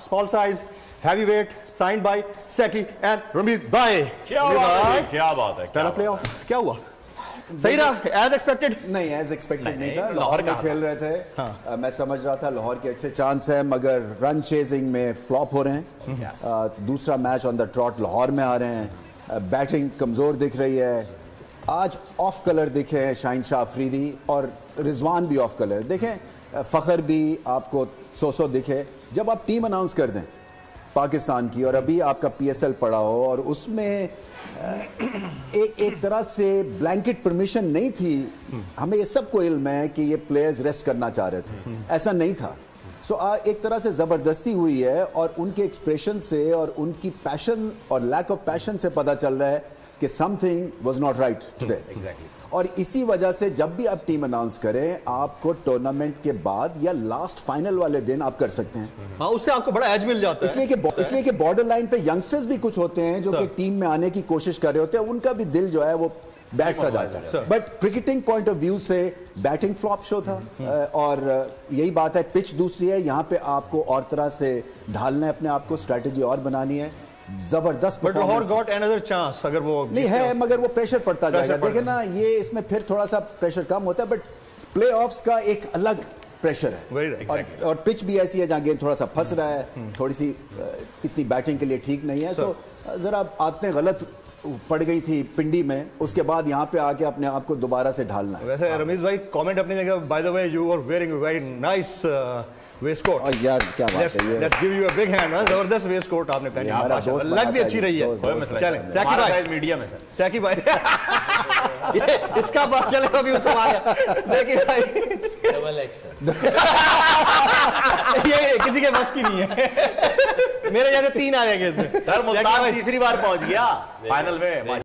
small size, heavyweight, signed by Seki and Ramiz bhai. क्या बात है पहला प्ले ऑफ क्या हुआ? सही रहा एज एक्सपेक्टेड? नहीं, एज एक्सपेक्टेड नहीं था। लाहौर में खेल रहे थे, मैं समझ रहा था लाहौर के अच्छे चांस है, मगर रन चेजिंग में फ्लॉप हो रहे हैं। दूसरा match on the trout Lahore में आ रहे हैं, बैटिंग कमज़ोर दिख रही है। आज ऑफ कलर दिखे हैं शाहीन शाह अफरीदी और रिजवान भी ऑफ कलर देखें, फ़खर भी आपको सो दिखे। जब आप टीम अनाउंस कर दें पाकिस्तान की और अभी आपका PSL पड़ा हो और उसमें एक तरह से ब्लैंकेट परमिशन नहीं थी, हमें ये सबको इल्म है कि ये प्लेयर्स रेस्ट करना चाह रहे थे, ऐसा नहीं था। एक तरह से ज़बरदस्ती हुई है और उनके एक्सप्रेशन से और उनकी पैशन और लैक ऑफ पैशन से पता चल रहा है कि something was not right today. और इसी वजह से जब भी आप टीम अनाउंस करें, आपको टूर्नामेंट के बाद या लास्ट फाइनल वाले दिन आप कर सकते हैं। हाँ, उससे आपको बड़ा एज मिल जाता है। इसलिए कि बॉर्डर लाइन पे यंगस्टर्स भी कुछ होते हैं जो कि टीम में आने की कोशिश कर रहे होते हैं, उनका भी दिल जो है वो बैट सा जाता है। But cricketing point of view से बैटिंग फ्लॉप शो था और यही बात है, पिच दूसरी है, यहाँ पे आपको और तरह से ढालना है अपने आप को, स्ट्रैटेजी और बनानी है। जबरदस्त but Lahore got another chance, अगर वो नहीं है मगर वो प्रेशर पड़ता जाएगा। देखिए ना, ये इसमें फिर थोड़ा सा प्रेशर कम होता है, बट प्लेऑफ्स का एक अलग प्रेशर है। और पिच भी ऐसी है जहाँ गेंद थोड़ा सा फंस रहा है, थोड़ी सी इतनी बैटिंग के लिए ठीक नहीं है। तो जरा आदतें गलत पड़ गई थी पिंडी में, उसके बाद यहाँ पे आके अपने आप को दोबारा से ढालना है। वैसे रमीज भाई कमेंट अपनी जगह, by the way you are wearing very nice waistcoat. यार क्या बात है, let's give you a big hand. जबरदस्त वेस्टकोट आपने पहनी, लग भी अच्छी रही है। चलें सैकी भाई, मीडियम है सर। सैकी भाई ये इसका बात चलेगा अभी उसको आ गया। सैकी भाई डबल एक्शन ये किसी के बस की नहीं है। मेरे जगह 3 आ गए इसमें। सर मुल्तान तीसरी बार पहुंच गया फाइनल में।